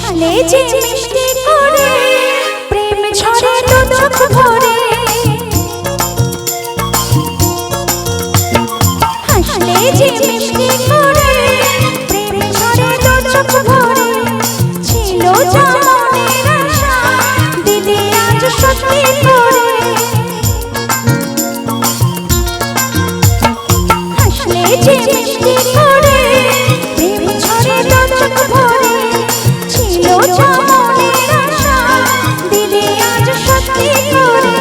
হাসলে যে মিষ্টি করে প্রেম ঝরে দু চোখ ভরে, হাসলে যে মিষ্টি করে প্রেম ঝরে দু চোখ ভরে, ছিল যা মনের আশা দিদি আজ সত্যি করে। হাসলে যে মিষ্টি করে প্রেম ঝরে দু চোখ ভরে, ছিল যা মনের আশা দিদি আজ সত্যি করে।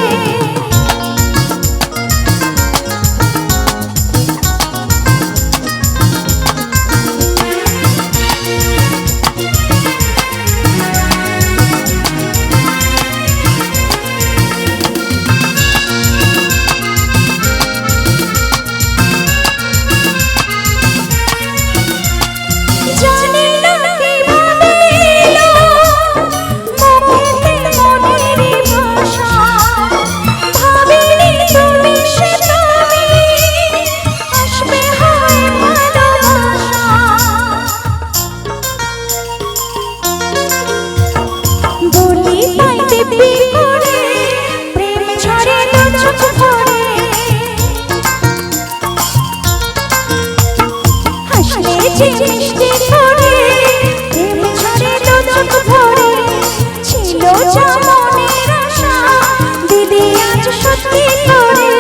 যে মিষ্টি করে প্রেম ঝরে দু চোখ ভরে, ছিল যা মনের আশা দিদি আজ সত্যি করে।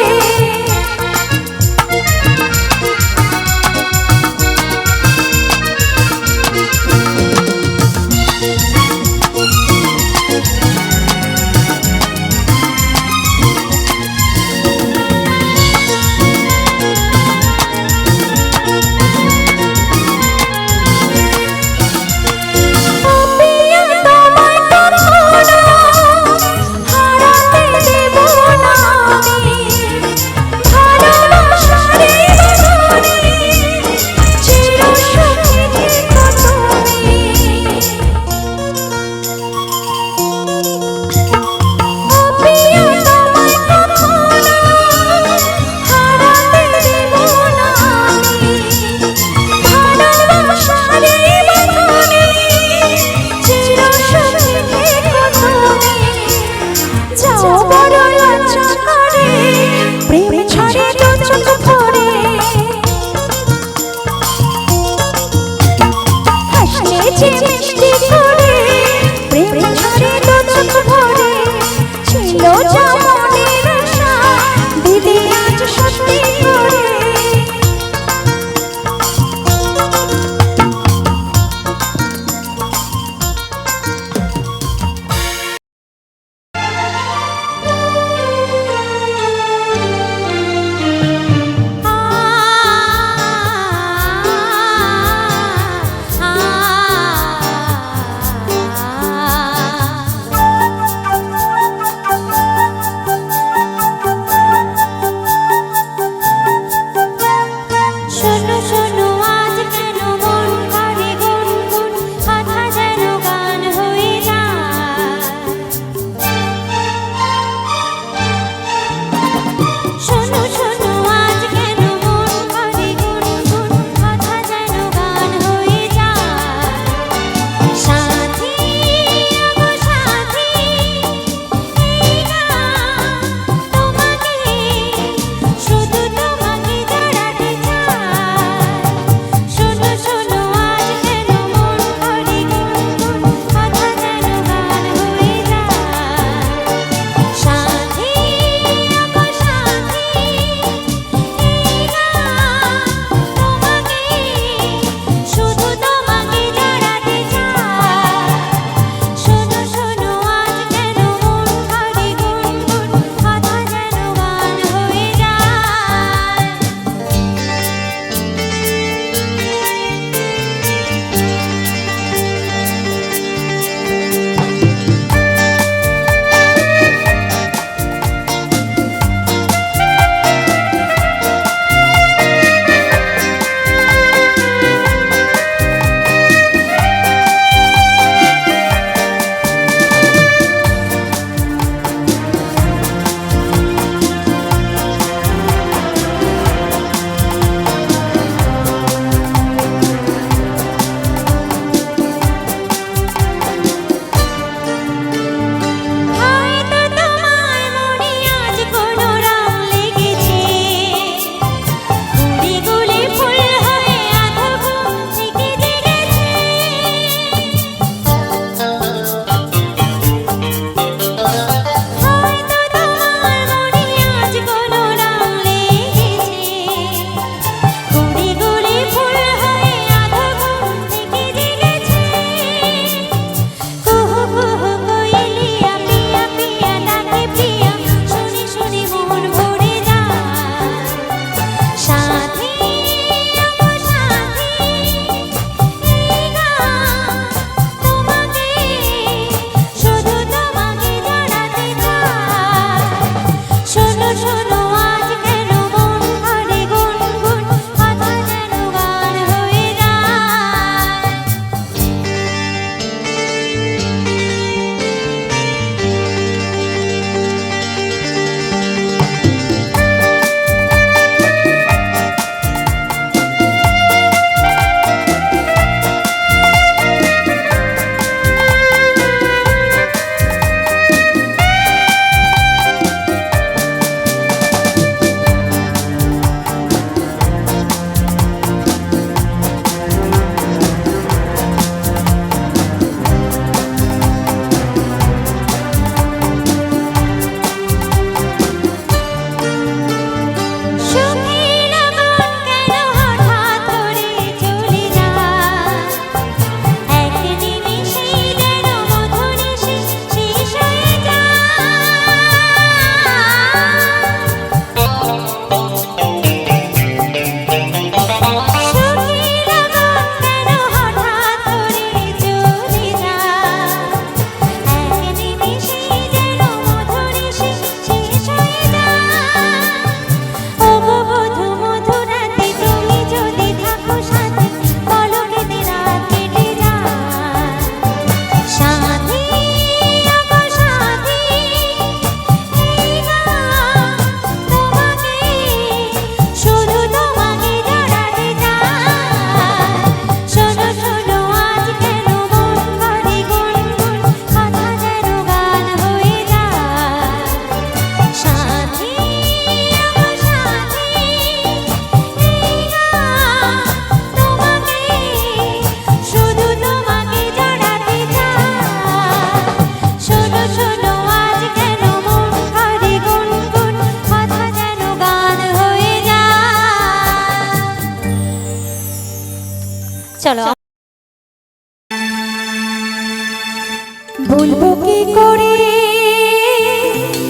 বলবো কি করে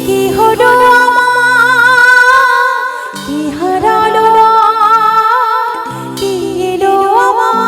কি হলো আমার, কি হারালো কি এলো আমার।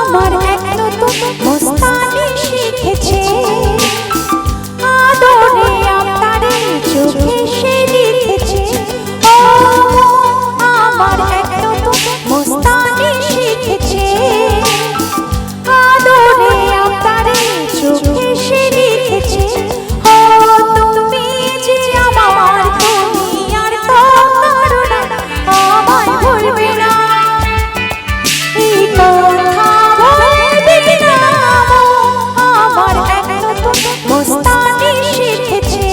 আমার এক নতুন মস্তানি শিখেছে, আদরে আপনারে চোখে সে লিখেছে। ও আমার এক নতুন মস্তানি শিখেছে, আদরে আপনারে চোখে সে লিখেছে। ও তুমি যে আমার, তুমি আর তো কারো না, আমায় ভুলবে না। এই কথা বলবি না, আমার এক নতুন মস্তানি শিখেছে,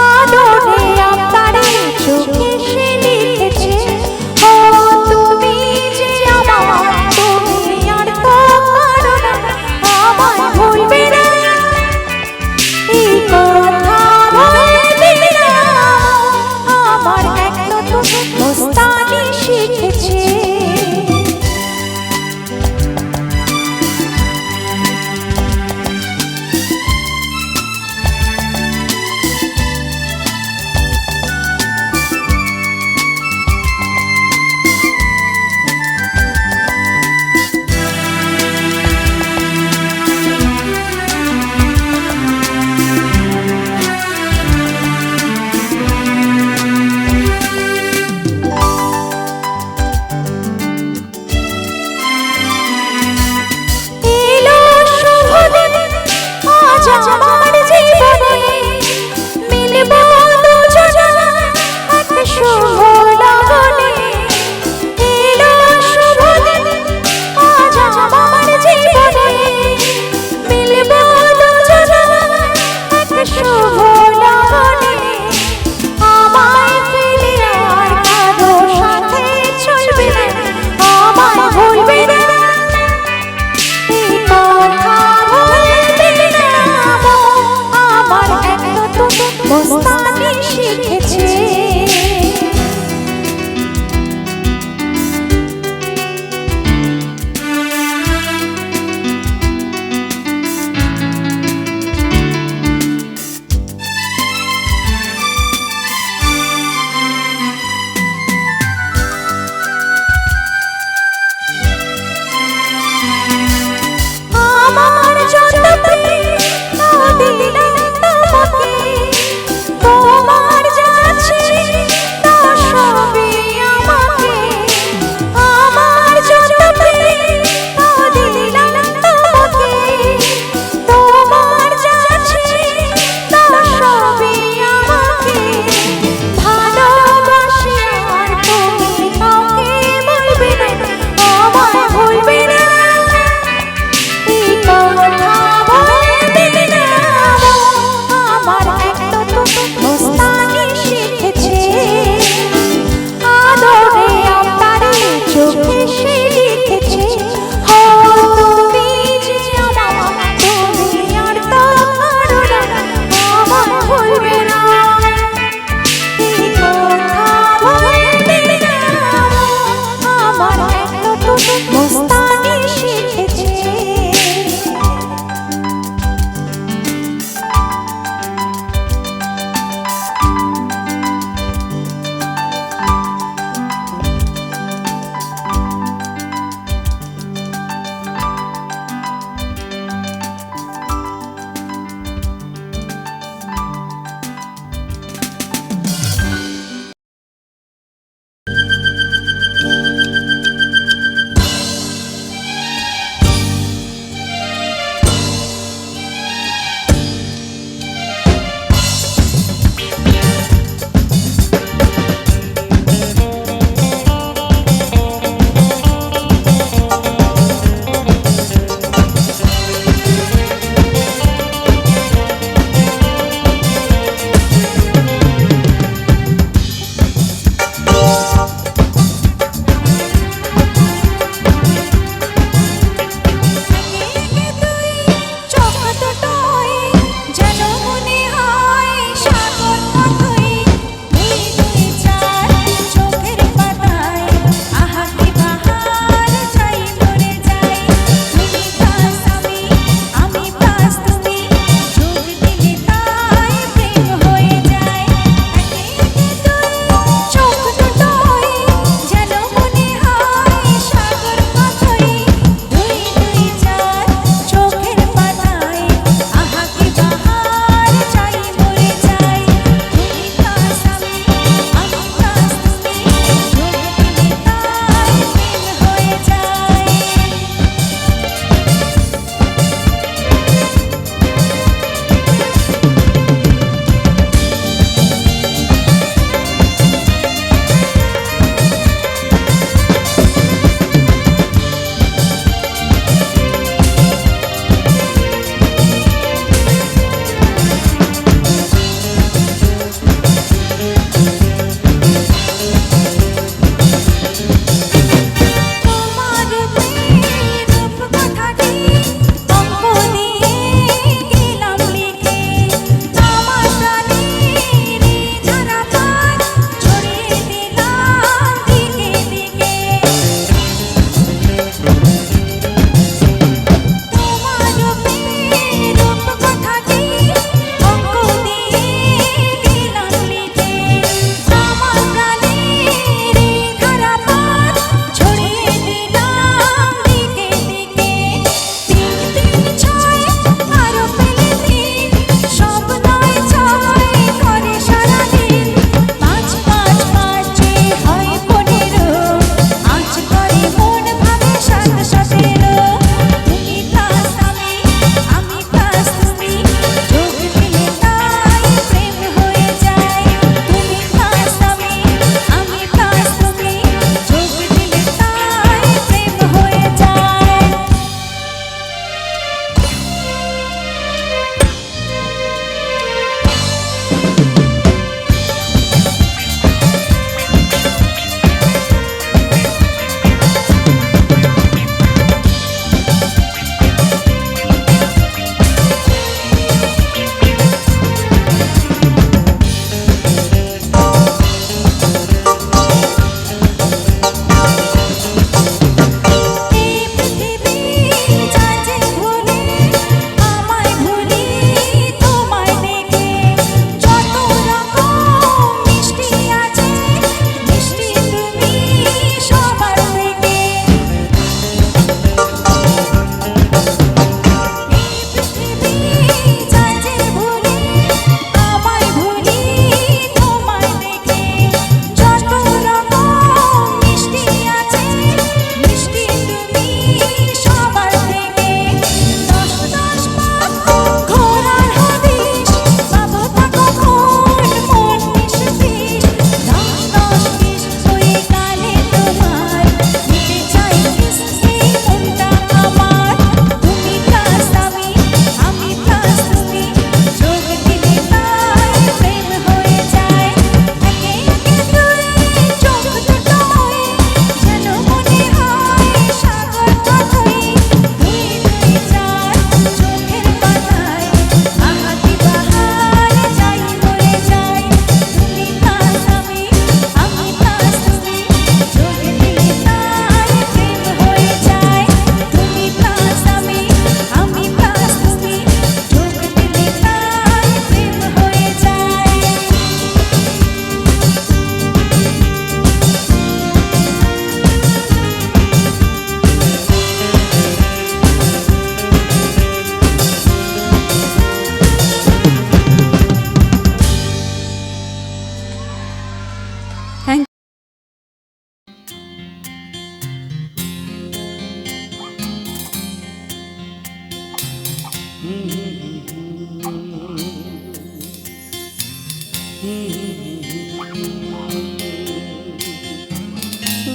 আদরে আপনারে চোখে সে লিখেছে। ও তুমি যে আমার, তুমি আর তো কারো না, আমায় ভুলবে না। এই কথা বলবি না, আমার এক নতুন মস্তানি শিখেছে। আমার জীবনে মিলব দুজনে এক শুভ লগনে। এলো শুভ দিন, আজ আমার জীবনে মিলব দুজনে এক শুভ লগনে। আমায় ফেলে আর কারো সাথে চলবে না, আমায় ভুলবে না। এই কথা বলবি না।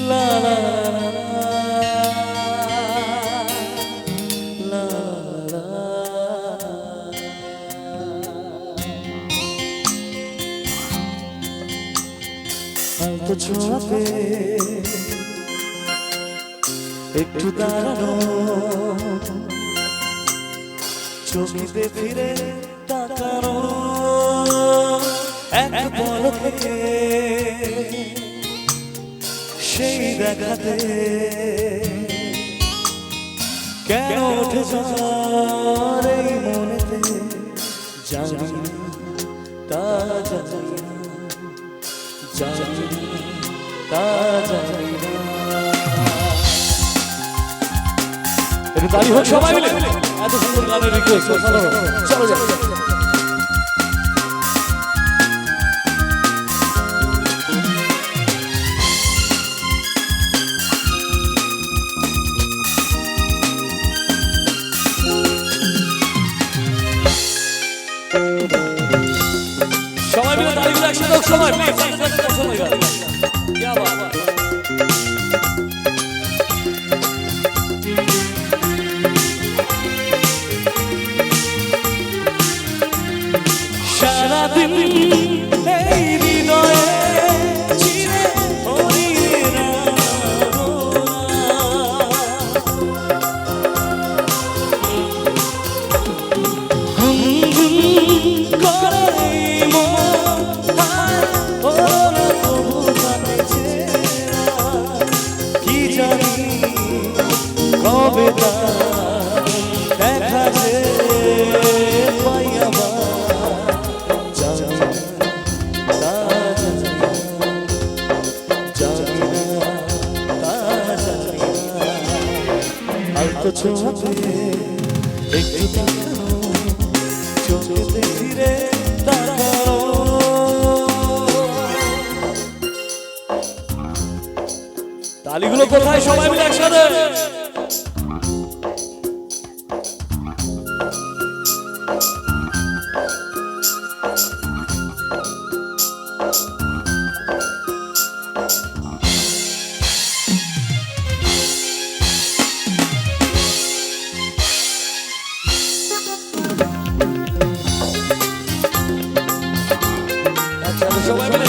La la la la la. আলতো ছোঁয়াতে একটু দাঁড়ানো, চোখে ফিরে তাকানো, এক পলকে সেই দেখাতে কেন উঠে ঝড় এই মনেতে, জানি না তা জানি না, জানি না তা জানি না। একটু তালি হোক সবাই মিলে, এত সুন্দর গানের রিকোয়েস্ট। চলো চলো সবাই মিলে তালিগুলো একসাথে হোক সবাই প্লিজ। क्या बात है। সারাদিন এই হৃদয়ে চিরে হরিরা কবে দেখা যে পাই আবার, জানি না তা জানি না, জানি না তা জানি না। আলতো ছোঁয়াতে একটু তাকানো, চোখে ফিরে তাকানো, তালিগুলো কোথায় সবাই মিলে একসাথে। সবাই মিলে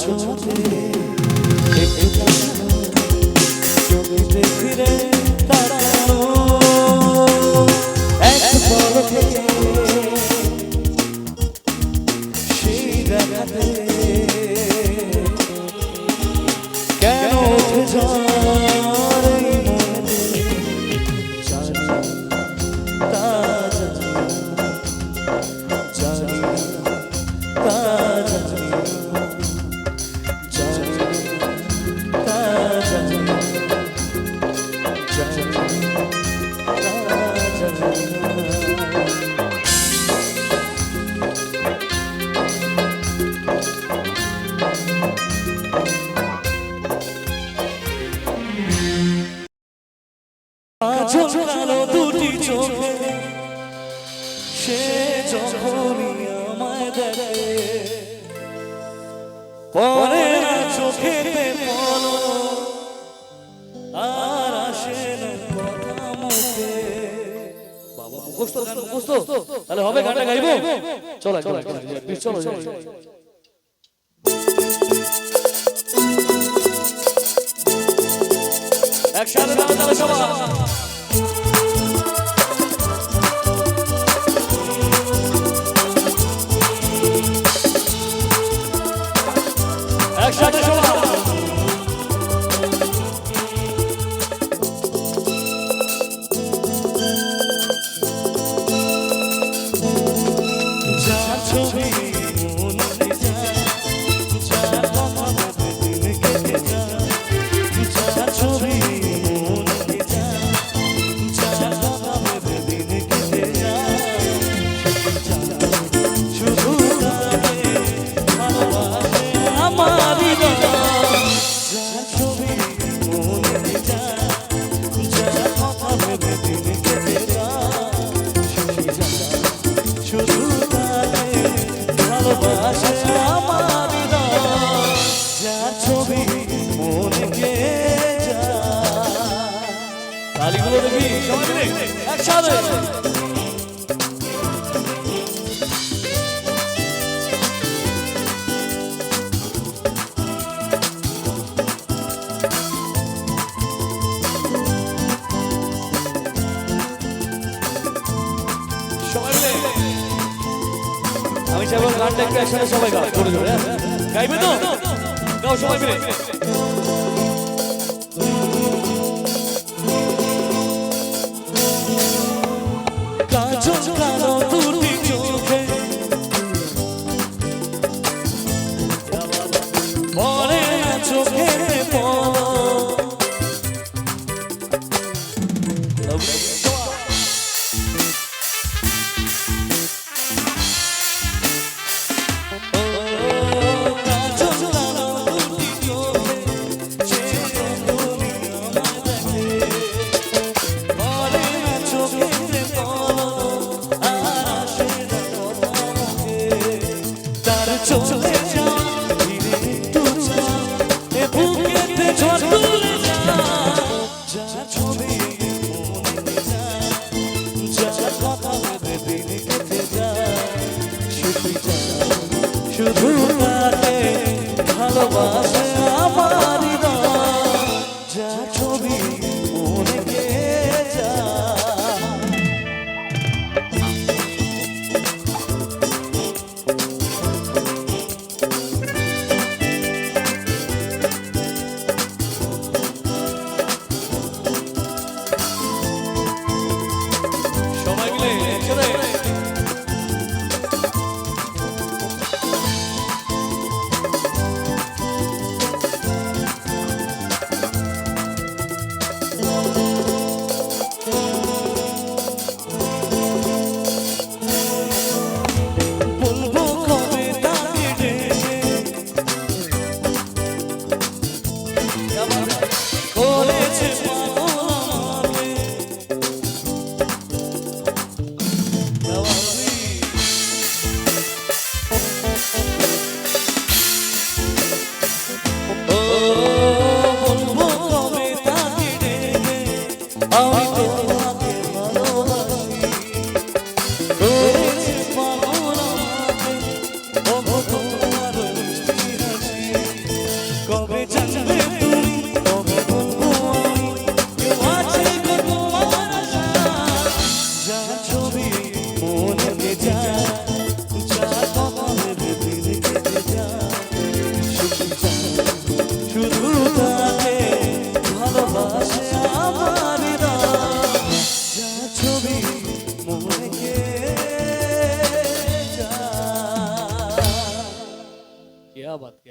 ছোঁয়াতে একটু তাকানো, চোখে ফিরে তাকানো, এক পলকে সেই দেখাতে কেন উঠে ঝড় এই মনেতে, জানি না তা জানি না, জানি না তা জানি না, ঝলকালো দুটি চোখে সে যখনই আমায় দেখে, পরে না চোখেতে পলো আর আসে না কথা মুখে। বাবা মুখস্থ গান মুখস্থ, তাহলে হবে গানটা গাইবো। চলো চলো চলো চলো। একসাথে দাও তাহলে সবাই একসাথে সবাই যার ছবি মনে যায়, যার কথা দিন কেটে যায়, যার ছবি মনে যায়, যার কথা দিন কেটে যায়, শুধু তাকে ভালোবাসে আমার হৃদয়। যার ছবি মনে যায়, যার কথা দিন কেটে যায়, শুধু ভালোবাসে আমার হৃদয়। যার ছবি মনে গে যায়। তালিগুলো দেখি সবাই মিলে একসাথে সবাই মিলে আমি চাইবো গানটা একটু একসাথে সবাই গাও জোরে জোরে গাইবে তো গাও সবাই মিলে কাজল কালো দুটি চোখে পরে না চোখে চলে যাও ধীরে একটু যাও এ বুকেতে ঝড় তুলে যাও যা ছবি মনে যায় যা কথা ভেবে দিন কেটে যায় শুধু তাকে ভালোবাসে আমার হৃদয় যা ছবি মনে যায় সবাই মিলে একসাথে বলবো কবে তাকে ডেকে করেছে বলবো কবে তাকে ডেকে আমি তোমাকে ভালোবাসি করেছে পাগল আমাকে ওগো তোমার মিষ্টি হাসি কবে জানবে তুমি কবে বলবো আমি কেউ আছে গো তোমার আশা যা ছবি মনে যায় যা কথা ভেবে দিন কেটে যায় শুধু তাকে ভালোবাসে আমার হৃদয় যা ছবি মনে গে যায়। क्या बात क्या